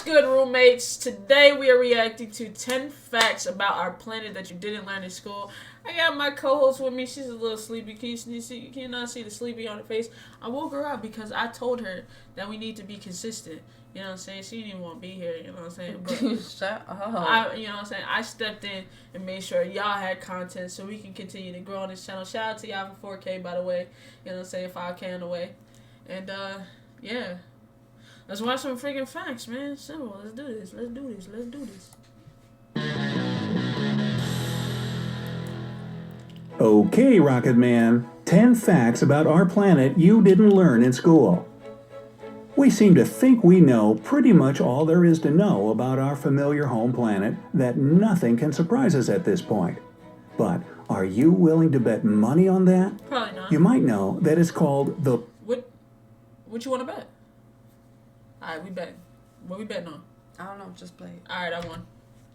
good, roommates? Today we are reacting to 10 facts about our planet that you didn't learn in school. I got my co-host with me. She's a little sleepy. Can you not see the sleepy on her face? I woke her up because I told her that we need to be consistent. You know what I'm saying? She didn't even want to be here. You know what I'm saying? But Shut up. you know what I'm saying? I stepped in and made sure y'all had content so we can continue to grow on this channel. Shout out to y'all for 4K, by the way. You know what I'm saying? 5K on the way. And, yeah. Let's watch some freaking facts, man. Simple. Let's do this. Let's do this. Let's do this. Okay, Rocket Man. 10 facts about our planet you didn't learn in school. We seem to think we know pretty much all there is to know about our familiar home planet, that nothing can surprise us at this point. But are you willing to bet money on that? Probably not. You might know that it's called the... What you want to bet? Alright, we bet. What we betting on? I don't know, just play it. Alright, I won.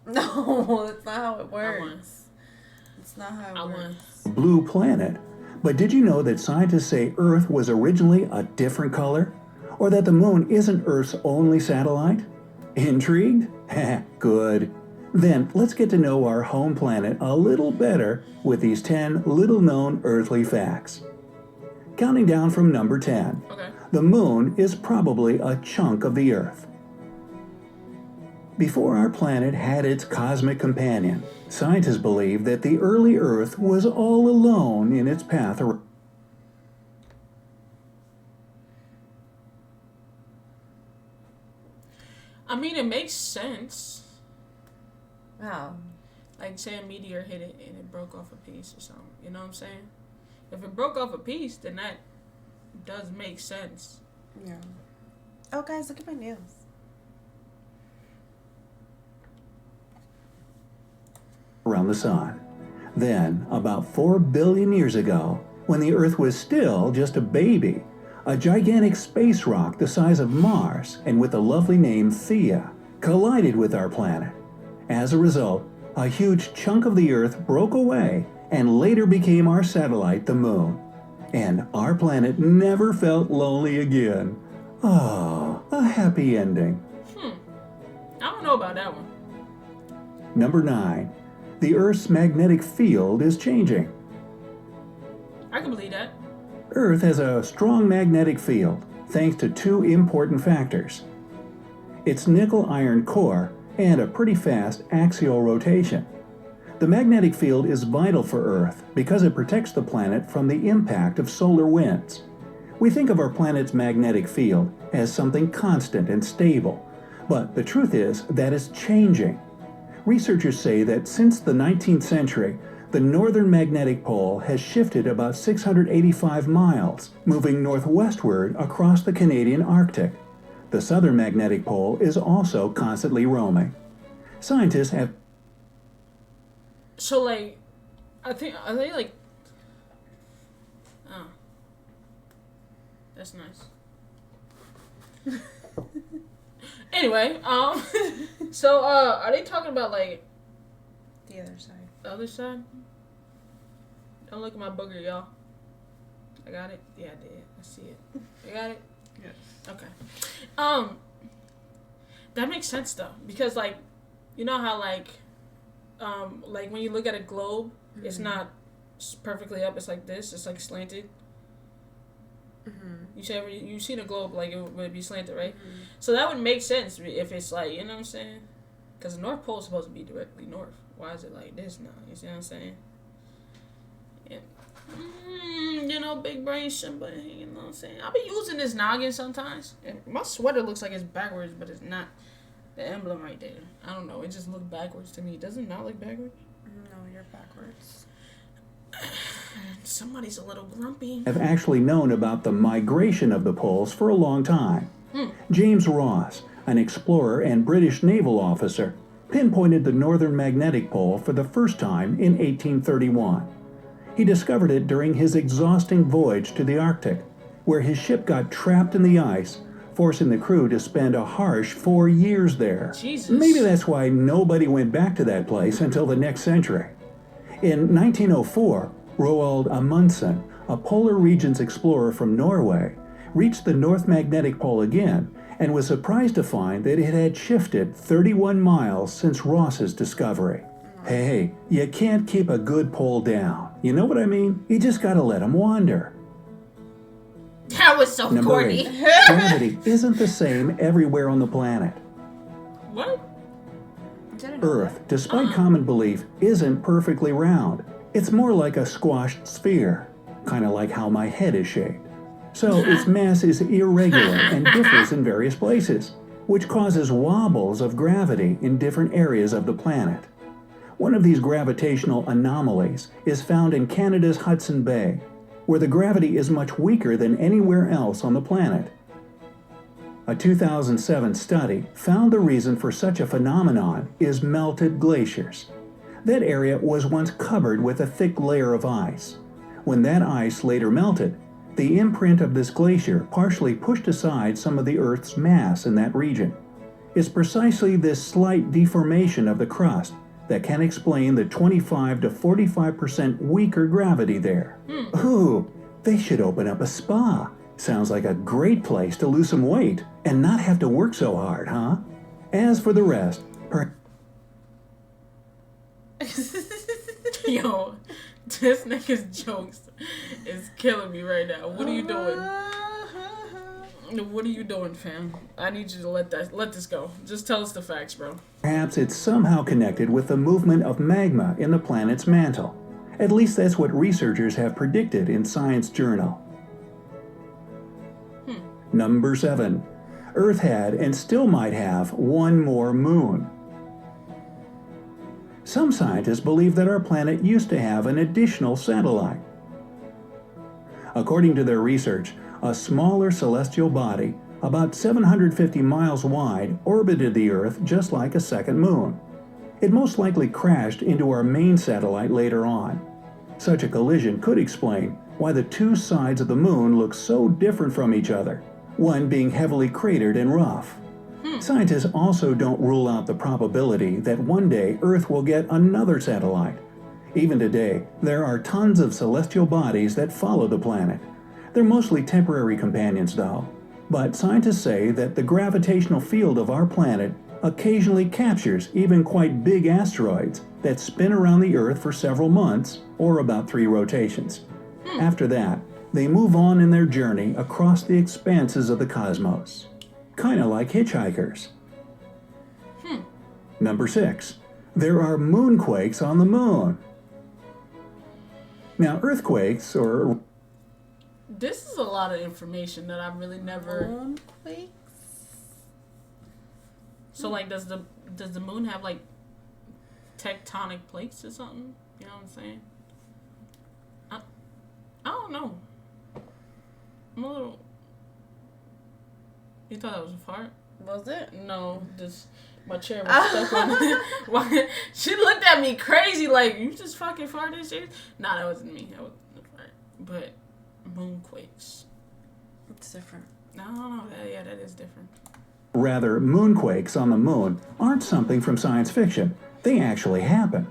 No, that's not how it works. I won. It's not how it works. blue planet. But did you know that scientists say Earth was originally a different color? Or that the moon isn't Earth's only satellite? Intrigued? Heh, good. Then let's get to know our home planet a little better with these 10 little-known earthly facts. Counting down from number 10. Okay. The moon is probably a chunk of the Earth. Before our planet had its cosmic companion, scientists believed that the early Earth was all alone in its path around. I mean, it makes sense. Wow. Like, say a meteor hit it and it broke off a piece or something. You know what I'm saying? If it broke off a piece, then that does make sense. Yeah. Oh, guys, look at my nails. Around the sun. Then, about 4 billion years ago, when the Earth was still just a baby, a gigantic space rock the size of Mars and with the lovely name Theia collided with our planet. As a result, a huge chunk of the Earth broke away and later became our satellite, the Moon. And our planet never felt lonely again. Oh, a happy ending. I don't know about that one. Number 9. The Earth's magnetic field is changing. I can believe that. Earth has a strong magnetic field thanks to 2 important factors. Its nickel-iron core and a pretty fast axial rotation. The magnetic field is vital for Earth because it protects the planet from the impact of solar winds. We think of our planet's magnetic field as something constant and stable, but the truth is that it's changing. Researchers say that since the 19th century, the northern magnetic pole has shifted about 685 miles, moving northwestward across the Canadian Arctic. The southern magnetic pole is also constantly roaming. Scientists have... So, like, are they like... Oh. That's nice. Anyway, so, are they talking about, like... The other side. The other side? Don't look at my booger, y'all. I got it? Yeah, I did. I see it. You got it? Yes. Okay. That makes sense, though. Because, like, you know how, like when you look at a globe, it's not perfectly up. It's like this. It's, like, slanted. You've seen a globe, like, it would be slanted, right? So that would make sense if it's, like, you know what I'm saying? Because the North Pole is supposed to be directly north. Why is it like this now? You see what I'm saying? Yeah. You know, big brain Simba, you know what I'm saying? I'll be using this noggin sometimes. And my sweater looks like it's backwards, but it's not. The emblem right there. I don't know. It just looked backwards to me. Does it not look backwards? No, you're backwards. Somebody's a little grumpy. have actually known about the migration of the poles for a long time. James Ross, an explorer and British naval officer, pinpointed the northern magnetic pole for the first time in 1831. He discovered it during his exhausting voyage to the Arctic, where his ship got trapped in the ice, forcing the crew to spend a harsh 4 years there. Jesus. Maybe that's why nobody went back to that place until the next century. In 1904, Roald Amundsen, a polar regions explorer from Norway, reached the North Magnetic Pole again and was surprised to find that it had shifted 31 miles since Ross's discovery. Hey, you can't keep a good pole down. You know what I mean? You just gotta let them wander. That was so Number corny. 8. Gravity isn't the same everywhere on the planet. What? Earth, despite common belief, isn't perfectly round. It's more like a squashed sphere, kind of like how my head is shaped. So its mass is irregular and differs in various places, which causes wobbles of gravity in different areas of the planet. One of these gravitational anomalies is found in Canada's Hudson Bay, where the gravity is much weaker than anywhere else on the planet. A 2007 study found the reason for such a phenomenon is melted glaciers. That area was once covered with a thick layer of ice. When that ice later melted, the imprint of this glacier partially pushed aside some of the Earth's mass in that region. It's precisely this slight deformation of the crust that can explain the 25 to 45% weaker gravity there. Ooh, they should open up a spa. Sounds like a great place to lose some weight and not have to work so hard, huh? As for the rest, Yo, this nigga's jokes is killing me right now. What are you doing? What are you doing, fam? I need you to let this go. Just tell us the facts, bro. perhaps it's somehow connected with the movement of magma in the planet's mantle. At least that's what researchers have predicted in Science Journal. Number 7. Earth had and still might have one more moon. Some scientists believe that our planet used to have an additional satellite. According to their research, a smaller celestial body, about 750 miles wide, orbited the Earth just like a second moon. It most likely crashed into our main satellite later on. Such a collision could explain why the two sides of the moon look so different from each other, one being heavily cratered and rough. Scientists also don't rule out the probability that one day Earth will get another satellite. Even today, there are tons of celestial bodies that follow the planet. They're mostly temporary companions, though. But scientists say that the gravitational field of our planet occasionally captures even quite big asteroids that spin around the Earth for several months, or about 3 rotations. After that, they move on in their journey across the expanses of the cosmos. Kind of like hitchhikers. Number 6. There are moonquakes on the moon. Now, earthquakes, or... This is a lot of information that I've really never... Moonquakes? So, like, does the moon have, like, tectonic plates or something? You know what I'm saying? I don't know. I'm a little... You thought that was a fart? Was it? No, just my chair was stuck on it. She looked at me crazy like, you just fucking farted shit? Nah, that wasn't me. That wasn't a fart. But moonquakes. It's different. No, yeah, that is different. Rather, moonquakes on the moon aren't something from science fiction. They actually happen.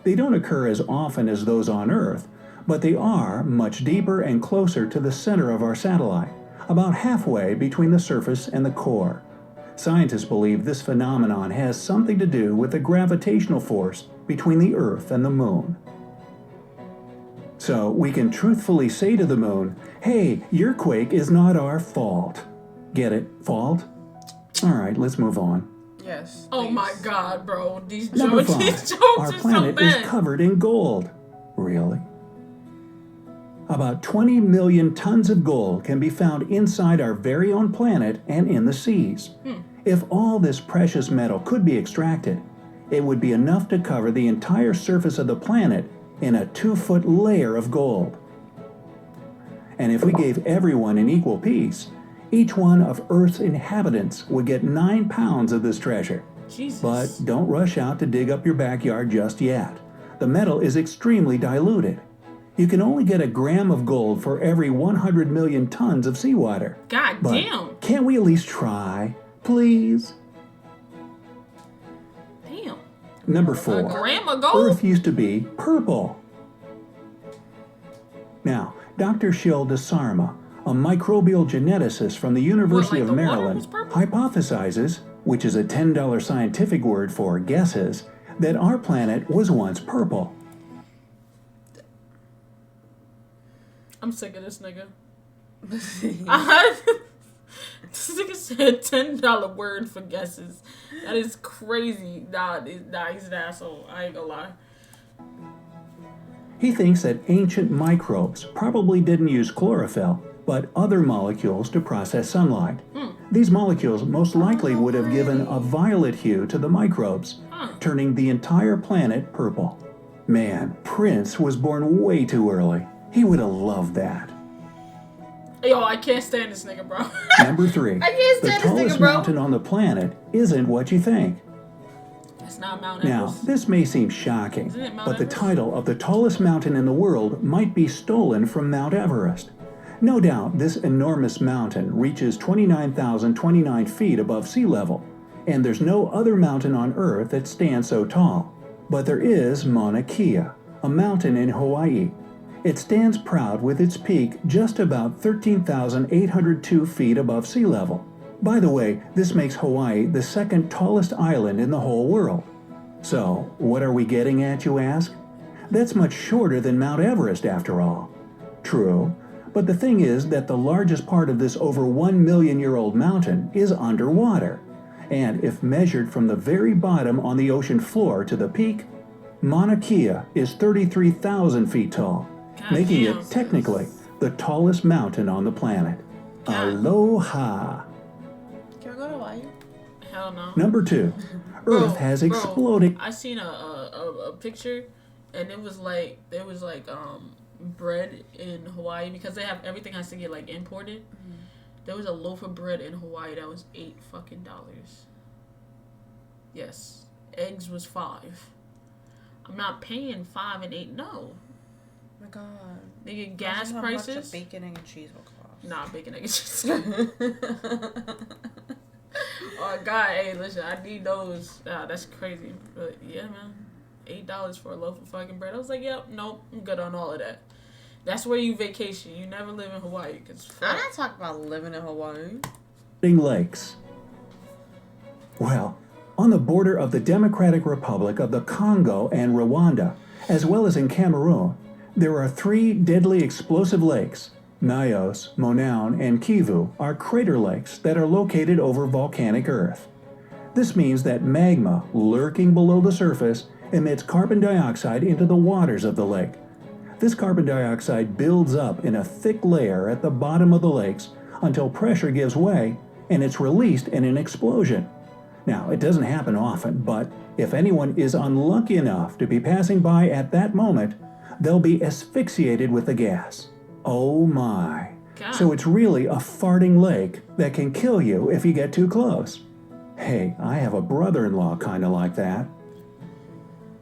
They don't occur as often as those on Earth, but they are much deeper and closer to the center of our satellite, about halfway between the surface and the core. Scientists believe this phenomenon has something to do with the gravitational force between the Earth and the moon. So we can truthfully say to the moon, hey, your quake is not our fault. Get it? Fault? Alright, let's move on. Yes. Oh please. my god, bro. These Number jokes, 5. these jokes Our are so planet is bad. covered in gold. Really? About 20 million tons of gold can be found inside our very own planet and in the seas. If all this precious metal could be extracted, it would be enough to cover the entire surface of the planet in a 2-foot layer of gold. And if we gave everyone an equal piece, each one of Earth's inhabitants would get 9 pounds of this treasure. Jesus. But don't rush out to dig up your backyard just yet. The metal is extremely diluted. You can only get a gram of gold for every 100 million tons of seawater. God But damn. can't we at least try, please? Damn. Number A 4. gram of gold? Earth used to be purple. Now, Dr. Shil Desarma, a microbial geneticist from the University like of the water Maryland, was purple? hypothesizes, which is a $10 scientific word for guesses, that our planet was once purple. I'm sick of this nigga. This nigga said $10 word for guesses. That is crazy. Nah, he's an asshole. I ain't gonna lie. He thinks that ancient microbes probably didn't use chlorophyll, but other molecules to process sunlight. These molecules most likely would have given a violet hue to the microbes, turning the entire planet purple. Man, Prince was born way too early. He would have loved that. Yo, I can't stand this nigga, bro. Number 3. I can't The stand this nigga, tallest bro. mountain on the planet isn't what you think. It's not Mount Now, Everest. this may seem shocking, Isn't it Mount but the Everest? title of the tallest mountain in the world might be stolen from Mount Everest. No doubt, this enormous mountain reaches 29,029 feet above sea level, and there's no other mountain on Earth that stands so tall. But there is Mauna Kea, a mountain in Hawaii. It stands proud with its peak just about 13,802 feet above sea level. By the way, this makes Hawaii the second tallest island in the whole world. So, what are we getting at, you ask? That's much shorter than Mount Everest, after all. True, but the thing is that the largest part of this over 1 million-year-old mountain is underwater. And if measured from the very bottom on the ocean floor to the peak, Mauna Kea is 33,000 feet tall, making damn. it technically the tallest mountain on the planet. God. Aloha! Can we go to Hawaii? Hell no. Number 2. Earth has exploded. I seen a picture, and it was like bread in Hawaii because they have everything has to get like imported. There was a loaf of bread in Hawaii that was $8 fucking. Yes, eggs was $5. I'm not paying $5 and $8. No, Oh my god. nigga, gas Imagine how prices. much a bacon, egg, and cheese will cost. Nah, bacon, egg, and cheese. Oh God, hey, listen, I need those. That's crazy, but yeah, man, $8 for a loaf of fucking bread. I was like, yep, nope, I'm good on all of that. That's where you vacation. You never live in Hawaii, cause I'm not talking about living in Hawaii. Lakes. Well, on the border of the Democratic Republic of the Congo and Rwanda, as well as in Cameroon, there are 3 deadly explosive lakes. Nyos, Monoun, and Kivu are crater lakes that are located over volcanic Earth. This means that magma lurking below the surface emits carbon dioxide into the waters of the lake. This carbon dioxide builds up in a thick layer at the bottom of the lakes until pressure gives way and it's released in an explosion. Now, it doesn't happen often, but if anyone is unlucky enough to be passing by at that moment, they'll be asphyxiated with the gas. Oh my. God. So it's really a farting lake that can kill you if you get too close. Hey, I have a brother-in-law kind of like that.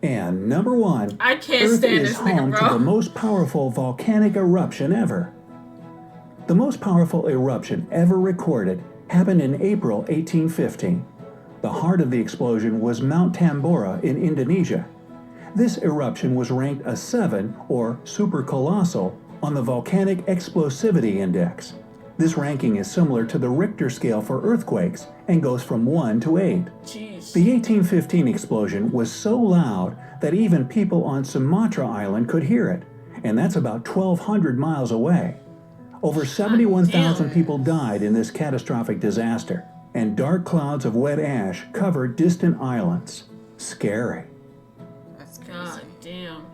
And number 1, I can't Earth stand is this nigga, home bro. to the most powerful volcanic eruption ever. The most powerful eruption ever recorded happened in April 1815. The heart of the explosion was Mount Tambora in Indonesia. This eruption was ranked a 7, or supercolossal, on the Volcanic Explosivity Index. This ranking is similar to the Richter scale for earthquakes and goes from 1 to 8. Jeez. The 1815 explosion was so loud that even people on Sumatra Island could hear it, and that's about 1,200 miles away. Over 71,000 damn. people died in this catastrophic disaster, and dark clouds of wet ash covered distant islands. Scary. That's crazy. God damn.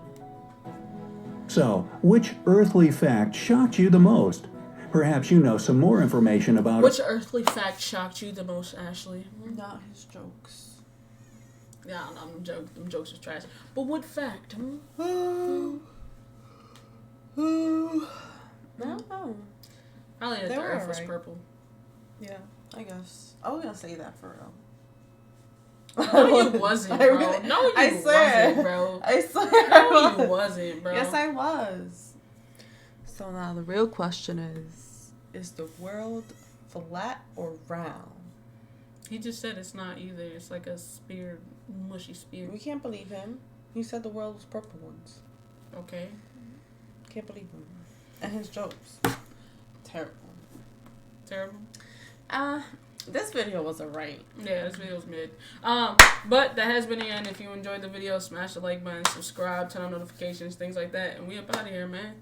So, which earthly fact shocked you the most? Perhaps you know some more information about Which earthly fact shocked you the most, Ashley? Not his jokes. Yeah, no, them jokes was trash. But what fact? I don't know. Probably that They the were earth was alright. purple. Yeah, I guess. I was gonna say that for real. No, you wasn't, I bro. really- No, you I swear. wasn't, bro. I swear No, I you was. wasn't, bro. Yes, I was. So now the real question is the world flat or round? He just said it's not either. It's like a spear, mushy spear. We can't believe him. He said the world was purple once. Okay. Can't believe him. And his jokes. terrible. Terrible. This video was alright. Yeah, this video was mid. But that has been the end. If you enjoyed the video, smash the like button, subscribe, turn on notifications, things like that. And we up out of here, man.